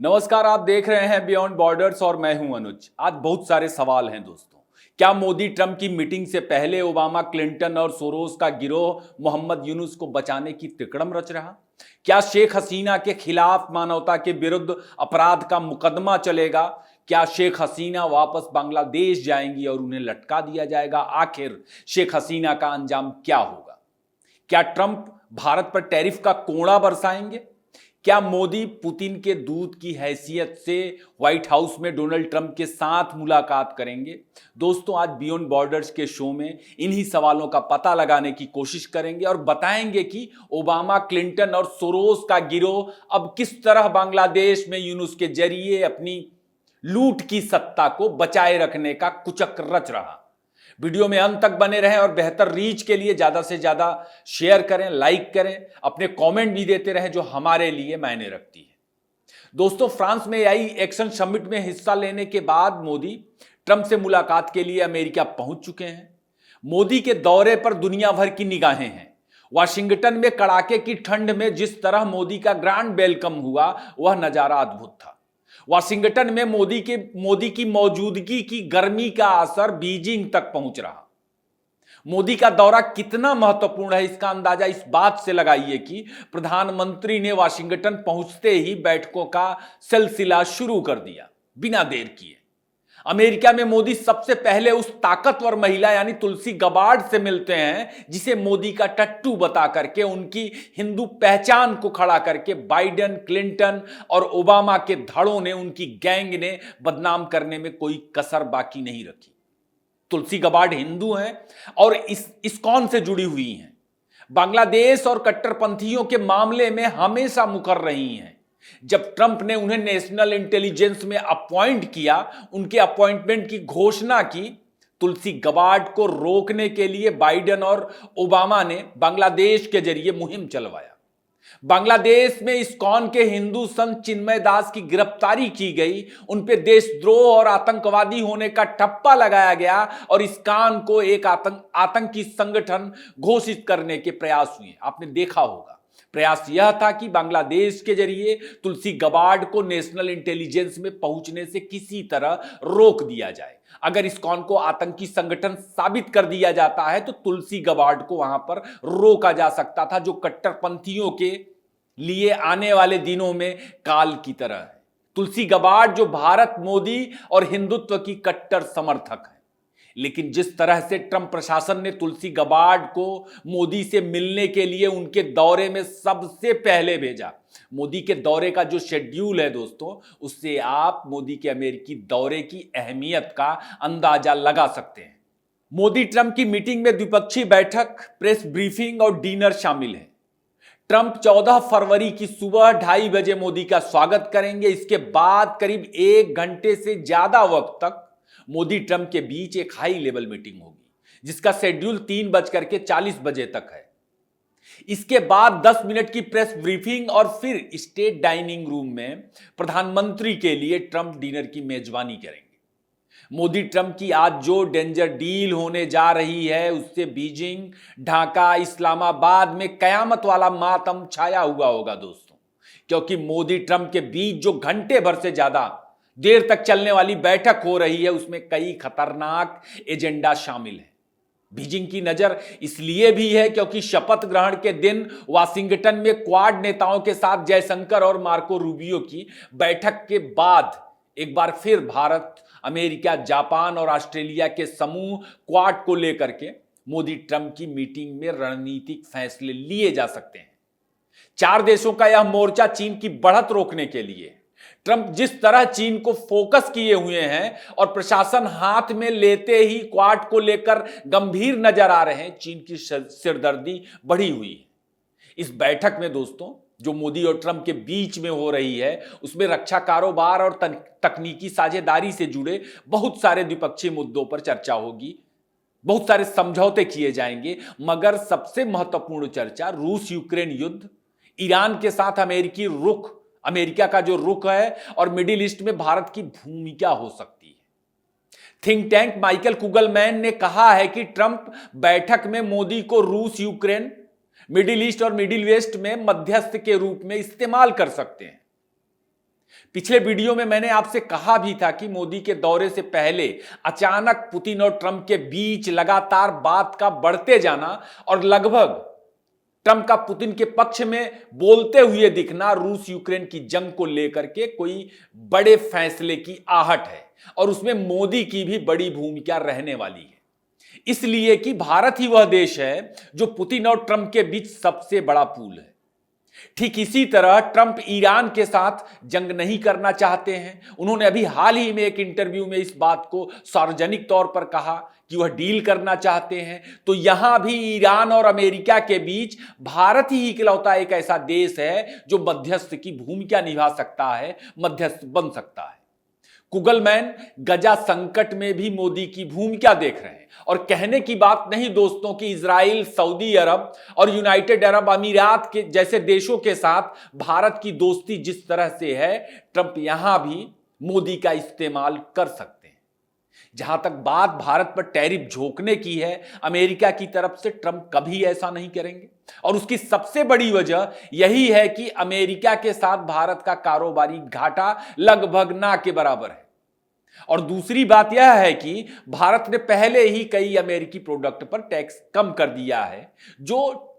नमस्कार, आप देख रहे हैं बियॉन्ड बॉर्डर्स और मैं हूं अनुज। आज बहुत सारे सवाल हैं दोस्तों। क्या मोदी ट्रंप की मीटिंग से पहले ओबामा, क्लिंटन और सोरोस का गिरोह मोहम्मद यूनुस को बचाने की तिकड़म रच रहा? क्या शेख हसीना के खिलाफ मानवता के विरुद्ध अपराध का मुकदमा चलेगा? क्या शेख हसीना वापस बांग्लादेश जाएंगी और उन्हें लटका दिया जाएगा? आखिर शेख हसीना का अंजाम क्या होगा? क्या ट्रंप भारत पर टैरिफ का कोड़ा बरसाएंगे? क्या मोदी पुतिन के दूत की हैसियत से व्हाइट हाउस में डोनाल्ड ट्रंप के साथ मुलाकात करेंगे? दोस्तों, आज बियॉन्ड बॉर्डर्स के शो में इन्हीं सवालों का पता लगाने की कोशिश करेंगे और बताएंगे कि ओबामा, क्लिंटन और सोरोस का गिरोह अब किस तरह बांग्लादेश में यूनुस के जरिए अपनी लूट की सत्ता को बचाए रखने का कुचक रच रहा। वीडियो में अंत तक बने रहें और बेहतर रीच के लिए ज्यादा से ज्यादा शेयर करें, लाइक करें, अपने कमेंट भी देते रहें जो हमारे लिए मायने रखती है। दोस्तों, फ्रांस में आई एक्शन समिट में हिस्सा लेने के बाद मोदी ट्रंप से मुलाकात के लिए अमेरिका पहुंच चुके हैं। मोदी के दौरे पर दुनिया भर की निगाहें हैं। वाशिंगटन में कड़ाके की ठंड में जिस तरह मोदी का ग्रैंड वेलकम हुआ, वह नजारा अद्भुत था। वाशिंगटन में मोदी की मौजूदगी की गर्मी का असर बीजिंग तक पहुंच रहा। मोदी का दौरा कितना महत्वपूर्ण है, इसका अंदाजा इस बात से लगाइए कि प्रधानमंत्री ने वाशिंगटन पहुंचते ही बैठकों का सिलसिला शुरू कर दिया बिना देर किए। अमेरिका में मोदी सबसे पहले उस ताकतवर महिला यानी तुलसी गबार्ड से मिलते हैं जिसे मोदी का टट्टू बता करके, उनकी हिंदू पहचान को खड़ा करके बाइडेन, क्लिंटन और ओबामा के धड़ों ने, उनकी गैंग ने बदनाम करने में कोई कसर बाकी नहीं रखी। तुलसी गबार्ड हिंदू हैं और इस्कॉन से जुड़ी हुई हैं। बांग्लादेश और कट्टरपंथियों के मामले में हमेशा मुकर रही हैं। जब ट्रंप ने उन्हें नेशनल इंटेलिजेंस में अपॉइंट किया, उनके अपॉइंटमेंट की घोषणा की, तुलसी गबार्ड को रोकने के लिए बाइडेन और ओबामा ने बांग्लादेश के जरिए मुहिम चलवाया। बांग्लादेश में इस्कॉन के हिंदू संत चिन्मय दास की गिरफ्तारी की गई, उन पे देशद्रोह और आतंकवादी होने का ठप्पा लगाया गया और इस्कॉन को एक आतंकी संगठन घोषित करने के प्रयास हुए। आपने देखा होगा, प्रयास यह था कि बांग्लादेश के जरिए तुलसी गबार्ड को नेशनल इंटेलिजेंस में पहुंचने से किसी तरह रोक दिया जाए। अगर इस्कॉन को आतंकी संगठन साबित कर दिया जाता है तो तुलसी गबार्ड को वहां पर रोका जा सकता था, जो कट्टरपंथियों के लिए आने वाले दिनों में काल की तरह है। तुलसी गबार्ड जो भारत, मोदी और हिंदुत्व की कट्टर समर्थक है। लेकिन जिस तरह से ट्रंप प्रशासन ने तुलसी गबार्ड को मोदी से मिलने के लिए उनके दौरे में सबसे पहले भेजा, मोदी के दौरे का जो शेड्यूल है दोस्तों, उससे आप मोदी के अमेरिकी दौरे की अहमियत का अंदाजा लगा सकते हैं। मोदी ट्रंप की मीटिंग में द्विपक्षीय बैठक, प्रेस ब्रीफिंग और डिनर शामिल है। ट्रंप 14 फरवरी की सुबह 2:30 बजे मोदी का स्वागत करेंगे। इसके बाद करीब 1 घंटे से ज्यादा वक्त तक मोदी ट्रंप के बीच एक हाई लेवल मीटिंग होगी, जिसका शेड्यूल 3:40 बजे तक है। इसके बाद 10 मिनट की प्रेस ब्रीफिंग और फिर स्टेट डाइनिंग रूम में प्रधानमंत्री के लिए ट्रंप डिनर की मेजबानी करेंगे। मोदी ट्रंप की आज जो डेंजर डील होने जा रही है, उससे बीजिंग, ढाका, इस्लामाबाद में कयामत वाला मातम छाया हुआ होगा दोस्तों, क्योंकि मोदी ट्रंप के बीच जो घंटे भर से ज्यादा देर तक चलने वाली बैठक हो रही है, उसमें कई खतरनाक एजेंडा शामिल है। बीजिंग की नजर इसलिए भी है क्योंकि शपथ ग्रहण के दिन वाशिंगटन में क्वाड नेताओं के साथ जयशंकर और मार्को रूबियो की बैठक के बाद एक बार फिर भारत, अमेरिका, जापान और ऑस्ट्रेलिया के समूह क्वाड को लेकर के मोदी ट्रंप की मीटिंग में रणनीतिक फैसले लिए जा सकते हैं। 4 देशों का यह मोर्चा चीन की बढ़त रोकने के लिए। ट्रंप जिस तरह चीन को फोकस किए हुए हैं और प्रशासन हाथ में लेते ही क्वाड को लेकर गंभीर नजर आ रहे हैं, चीन की सिरदर्दी बढ़ी हुई है। इस बैठक में दोस्तों, जो मोदी और ट्रंप के बीच में हो रही है, उसमें रक्षा कारोबार और तकनीकी साझेदारी से जुड़े बहुत सारे द्विपक्षीय मुद्दों पर चर्चा होगी, बहुत सारे समझौते किए जाएंगे, मगर सबसे महत्वपूर्ण चर्चा रूस यूक्रेन युद्ध, ईरान के साथ अमेरिका का जो रुख है और मिडिल ईस्ट में भारत की भूमिका हो सकती है। थिंक टैंक माइकल कुगलमैन ने कहा है कि ट्रंप बैठक में मोदी को रूस, यूक्रेन, मिडिल ईस्ट और मिडिल वेस्ट में मध्यस्थ के रूप में इस्तेमाल कर सकते हैं। पिछले वीडियो में मैंने आपसे कहा भी था कि मोदी के दौरे से पहले अचानक पुतिन और ट्रंप के बीच लगातार बात का बढ़ते जाना और लगभग ट्रंप का पुतिन के पक्ष में बोलते हुए दिखना रूस यूक्रेन की जंग को लेकर के कोई बड़े फैसले की आहट है और उसमें मोदी की भी बड़ी भूमिका रहने वाली है। इसलिए कि भारत ही वह देश है जो पुतिन और ट्रंप के बीच सबसे बड़ा पुल है। ठीक इसी तरह ट्रंप ईरान के साथ जंग नहीं करना चाहते हैं। उन्होंने अभी हाल ही में एक इंटरव्यू में इस बात को सार्वजनिक तौर पर कहा कि वह डील करना चाहते हैं। तो यहां भी ईरान और अमेरिका के बीच भारत ही इकलौता एक ऐसा देश है जो मध्यस्थ की भूमिका निभा सकता है, मध्यस्थ बन सकता है। कुगलमैन गजा संकट में भी मोदी की भूमिका देख रहे हैं और कहने की बात नहीं दोस्तों कि इजराइल, सऊदी अरब और यूनाइटेड अरब अमीरात के जैसे देशों के साथ भारत की दोस्ती जिस तरह से है, ट्रंप यहां भी मोदी का इस्तेमाल कर सकते हैं। जहां तक बात भारत पर टैरिफ झोंकने की है, अमेरिका की तरफ से ट्रंप कभी ऐसा नहीं करेंगे और उसकी सबसे बड़ी वजह यही है कि अमेरिका के साथ भारत का कारोबारी घाटा लगभग ना के बराबर है। और दूसरी बात यह है कि भारत ने पहले ही कई अमेरिकी प्रोडक्ट पर टैक्स कम कर दिया है, जो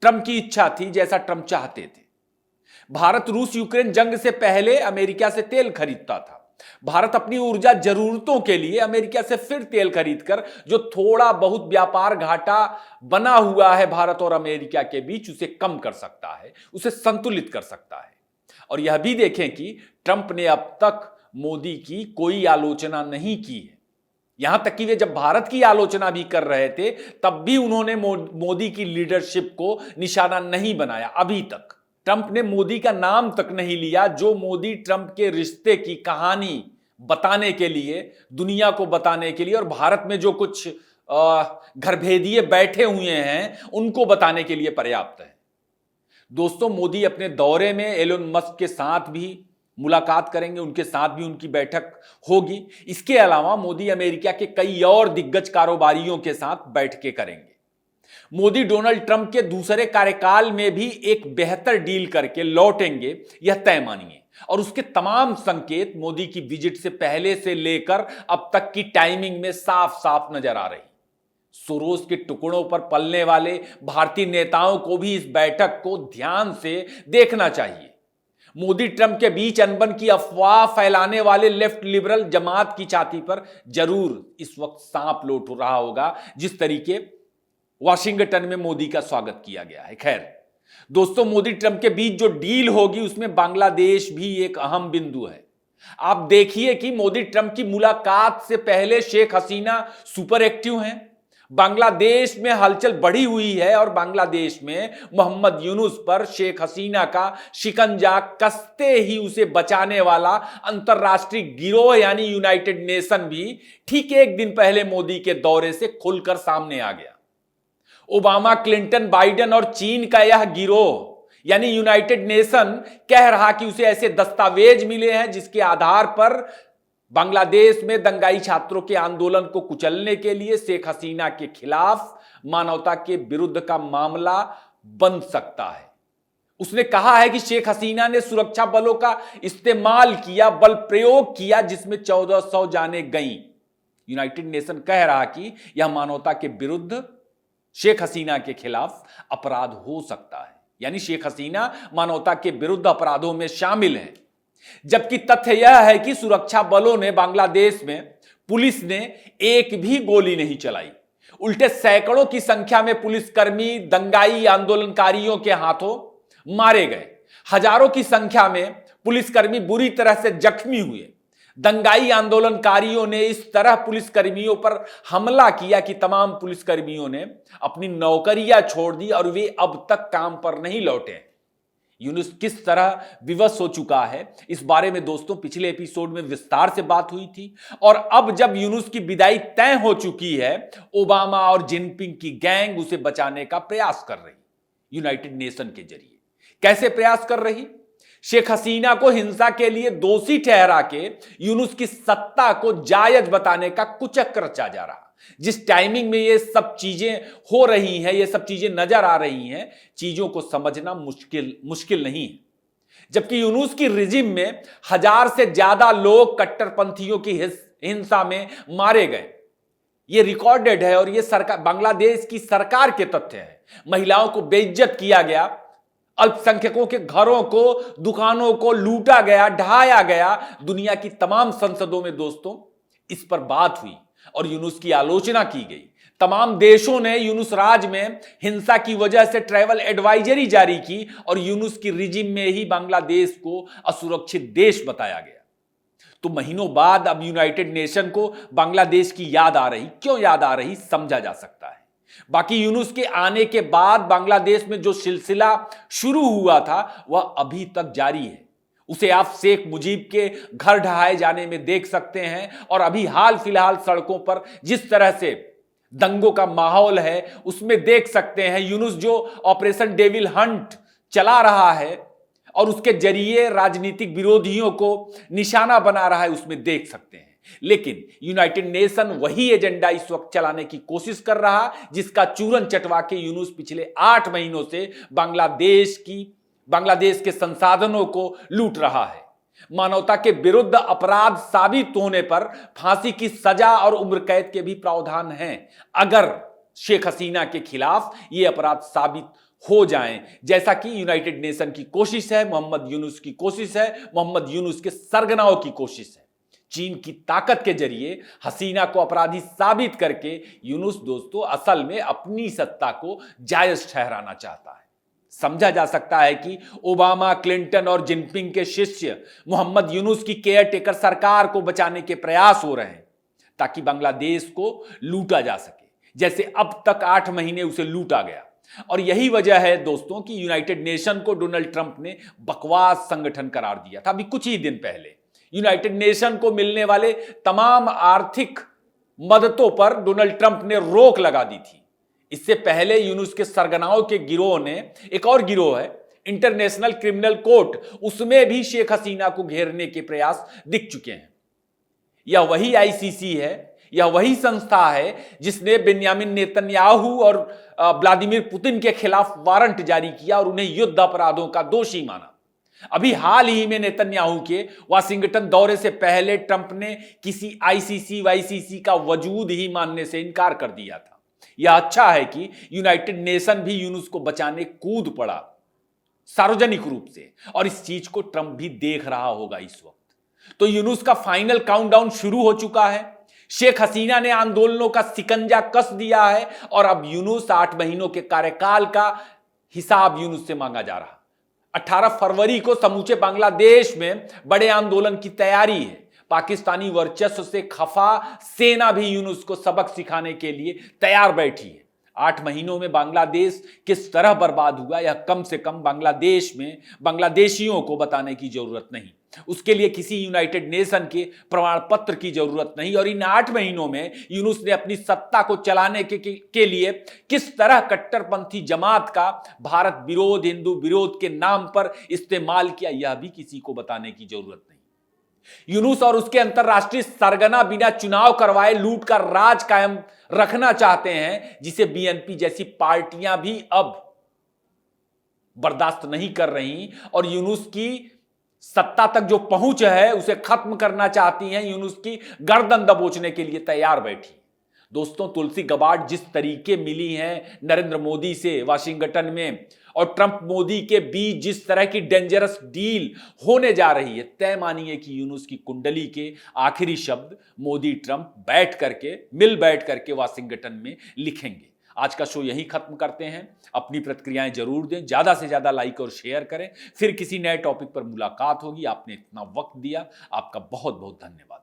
ट्रंप की इच्छा थी, जैसा ट्रंप चाहते थे। भारत रूस यूक्रेन जंग से पहले अमेरिका से तेल खरीदता था। भारत अपनी ऊर्जा जरूरतों के लिए अमेरिका से फिर तेल खरीदकर जो थोड़ा बहुत व्यापार घाटा बना हुआ है भारत और अमेरिका के बीच, उसे कम कर सकता है, उसे संतुलित कर सकता है। और यह भी देखें कि ट्रंप ने अब तक मोदी की कोई आलोचना नहीं की है। यहां तक कि वे जब भारत की आलोचना भी कर रहे थे तब भी उन्होंने मोदी की लीडरशिप को निशाना नहीं बनाया। अभी तक ट्रंप ने मोदी का नाम तक नहीं लिया, जो मोदी ट्रंप के रिश्ते की कहानी बताने के लिए, दुनिया को बताने के लिए और भारत में जो कुछ घरभेदिये बैठे हुए हैं उनको बताने के लिए पर्याप्त है। दोस्तों, मोदी अपने दौरे में एलोन मस्क के साथ भी मुलाकात करेंगे, उनके साथ भी उनकी बैठक होगी। इसके अलावा मोदी अमेरिका के कई और दिग्गज कारोबारियों के साथ बैठकें करेंगे। मोदी डोनाल्ड ट्रंप के दूसरे कार्यकाल में भी एक बेहतर डील करके लौटेंगे, यह तय मानिए। और उसके तमाम संकेत मोदी की विजिट से पहले से लेकर अब तक की टाइमिंग में साफ साफ नजर आ रही। सोरोस के टुकड़ों पर पलने वाले भारतीय नेताओं को भी इस बैठक को ध्यान से देखना चाहिए। मोदी ट्रंप के बीच अनबन की अफवाह फैलाने वाले लेफ्ट लिबरल जमात की छाती पर जरूर इस वक्त सांप लौट रहा होगा, जिस तरीके वाशिंगटन में मोदी का स्वागत किया गया है। खैर दोस्तों, मोदी ट्रंप के बीच जो डील होगी उसमें बांग्लादेश भी एक अहम बिंदु है। आप देखिए कि मोदी ट्रंप की मुलाकात से पहले शेख हसीना सुपर एक्टिव हैं। बांग्लादेश में हलचल बढ़ी हुई है और बांग्लादेश में मोहम्मद यूनुस पर शेख हसीना का शिकंजा कसते ही उसे बचाने वाला अंतरराष्ट्रीय गिरोह यानी यूनाइटेड नेशन भी ठीक एक दिन पहले मोदी के दौरे से खुलकर सामने आ गया। ओबामा, क्लिंटन, बाइडेन और चीन का यह गिरोह यानी यूनाइटेड नेशन कह रहा कि उसे ऐसे दस्तावेज मिले हैं जिसके आधार पर बांग्लादेश में दंगाई छात्रों के आंदोलन को कुचलने के लिए शेख हसीना के खिलाफ मानवता के विरुद्ध का मामला बन सकता है। उसने कहा है कि शेख हसीना ने सुरक्षा बलों का इस्तेमाल किया, बल प्रयोग किया, जिसमें 1400 जानें गईं। यूनाइटेड नेशन कह रहा कि यह मानवता के विरुद्ध शेख हसीना के खिलाफ अपराध हो सकता है, यानी शेख हसीना मानवता के विरुद्ध अपराधों में शामिल है। जबकि तथ्य यह है कि सुरक्षा बलों ने बांग्लादेश में पुलिस ने एक भी गोली नहीं चलाई, उल्टे सैकड़ों की संख्या में पुलिसकर्मी दंगाई आंदोलनकारियों के हाथों मारे गए। हजारों की संख्या में पुलिसकर्मी बुरी तरह से जख्मी हुए। दंगाई आंदोलनकारियों ने इस तरह पुलिसकर्मियों पर हमला किया कि तमाम पुलिसकर्मियों ने अपनी नौकरियां छोड़ दी और वे अब तक काम पर नहीं लौटे। यूनुस किस तरह विवश हो चुका है, इस बारे में दोस्तों पिछले एपिसोड में विस्तार से बात हुई थी। और अब जब यूनुस की विदाई तय हो चुकी है, ओबामा और जिनपिंग की गैंग उसे बचाने का प्रयास कर रही, यूनाइटेड नेशन के जरिए। कैसे प्रयास कर रही? शेख हसीना को हिंसा के लिए दोषी ठहरा के यूनुस की सत्ता को जायज बताने का कुचक्र रचा जा रहा। जिस टाइमिंग में ये सब चीजें हो रही हैं, ये सब चीजें नजर आ रही हैं, चीजों को समझना मुश्किल नहीं है। जबकि यूनुस की रिजिम में 1000 से ज्यादा लोग कट्टरपंथियों की हिंसा में मारे गए। ये रिकॉर्डेड है और ये सरकार, बांग्लादेश की सरकार के तथ्य है। महिलाओं को बेइज्जत किया गया, अल्पसंख्यकों के घरों को, दुकानों को लूटा गया, ढहाया गया। दुनिया की तमाम संसदों में दोस्तों इस पर बात हुई और यूनुस की आलोचना की गई। तमाम देशों ने यूनुस राज में हिंसा की वजह से ट्रैवल एडवाइजरी जारी की और यूनुस की रिजिम में ही बांग्लादेश को असुरक्षित देश बताया गया। तो महीनों बाद अब यूनाइटेड नेशन को बांग्लादेश की याद आ रही। क्यों याद आ रही, समझा जा सकता है। बाकी यूनुस के आने के बाद बांग्लादेश में जो सिलसिला शुरू हुआ था वह अभी तक जारी है। उसे आप शेख मुजीब के घर ढहाए जाने में देख सकते हैं और अभी हाल फिलहाल सड़कों पर जिस तरह से दंगों का माहौल है उसमें देख सकते हैं। यूनुस जो ऑपरेशन डेविल हंट चला रहा है और उसके जरिए राजनीतिक विरोधियों को निशाना बना रहा है, उसमें देख सकते हैं। लेकिन यूनाइटेड नेशन वही एजेंडा इस वक्त चलाने की कोशिश कर रहा जिसका चूरन चटवा के यूनुस पिछले 8 महीनों से बांग्लादेश के संसाधनों को लूट रहा है। मानवता के विरुद्ध अपराध साबित होने पर फांसी की सजा और उम्र कैद के भी प्रावधान हैं, अगर शेख हसीना के खिलाफ ये अपराध साबित हो जाएं, जैसा कि यूनाइटेड नेशन की कोशिश है, मोहम्मद यूनुस की कोशिश है, मोहम्मद यूनुस के सरगनाओं की कोशिश है। चीन की ताकत के जरिए हसीना को अपराधी साबित करके यूनुस दोस्तों असल में अपनी सत्ता को जायज ठहराना चाहता है। समझा जा सकता है कि ओबामा, क्लिंटन और जिनपिंग के शिष्य मोहम्मद यूनुस की केयर टेकर सरकार को बचाने के प्रयास हो रहे हैं ताकि बांग्लादेश को लूटा जा सके, जैसे अब तक 8 महीने उसे लूटा गया। और यही वजह है दोस्तों कि यूनाइटेड नेशन को डोनाल्ड ट्रंप ने बकवास संगठन करार दिया था। अभी कुछ ही दिन पहले यूनाइटेड नेशन को मिलने वाले तमाम आर्थिक मददों पर डोनाल्ड ट्रंप ने रोक लगा दी थी। इससे पहले यूनुस के सरगनाओं के गिरोह ने, एक और गिरोह है इंटरनेशनल क्रिमिनल कोर्ट, उसमें भी शेख हसीना को घेरने के प्रयास दिख चुके हैं। यह वही आईसीसी है, यह वही संस्था है जिसने बेंयामिन नेतन्याहू और व्लादिमीर पुतिन के खिलाफ वारंट जारी किया और उन्हें युद्ध अपराधों का दोषी माना। अभी हाल ही में नेतन्याहू के वाशिंगटन दौरे से पहले ट्रंप ने किसी आईसीसी वाईसीसी का वजूद ही मानने से इनकार कर दिया था। यह अच्छा है कि यूनाइटेड नेशन भी यूनुस को बचाने कूद पड़ा सार्वजनिक रूप से, और इस चीज को ट्रंप भी देख रहा होगा इस वक्त। तो यूनुस का फाइनल काउंटडाउन शुरू हो चुका है। शेख हसीना ने आंदोलनों का सिकंजा कस दिया है और अब यूनुस 8 महीनों के कार्यकाल का हिसाब यूनुस से मांगा जा रहा। 18 फरवरी को समूचे बांग्लादेश में बड़े आंदोलन की तैयारी है। पाकिस्तानी वर्चस्व से खफा सेना भी यूनुस को सबक सिखाने के लिए तैयार बैठी है। 8 महीनों में बांग्लादेश किस तरह बर्बाद हुआ यह कम से कम बांग्लादेश में बांग्लादेशियों को बताने की जरूरत नहीं। उसके लिए किसी यूनाइटेड नेशन के प्रमाण पत्र की जरूरत नहीं। और इन 8 महीनों में यूनुस ने अपनी सत्ता को चलाने के लिए किस तरह कट्टरपंथी जमात का भारत विरोध, हिंदू विरोध के नाम पर इस्तेमाल किया यह भी किसी को बताने की जरूरत नहीं। यूनुस और उसके अंतरराष्ट्रीय सरगना बिना चुनाव करवाए लूट का राज कायम रखना चाहते हैं, जिसे बीएनपी जैसी पार्टियां भी अब बर्दाश्त नहीं कर रही और यूनुस की सत्ता तक जो पहुंच है उसे खत्म करना चाहती हैं। यूनुस की गर्दन दबोचने के लिए तैयार बैठी। दोस्तों, तुलसी गबार्ड जिस तरीके मिली हैं नरेंद्र मोदी से वाशिंगटन में और ट्रंप मोदी के बीच जिस तरह की डेंजरस डील होने जा रही है, तय मानिए कि यूनुस की कुंडली के आखिरी शब्द मोदी ट्रंप मिल बैठ करके वाशिंगटन में लिखेंगे। आज का शो यहीं खत्म करते हैं। अपनी प्रतिक्रियाएं जरूर दें, ज्यादा से ज्यादा लाइक और शेयर करें। फिर किसी नए टॉपिक पर मुलाकात होगी। आपने इतना वक्त दिया, आपका बहुत बहुत धन्यवाद।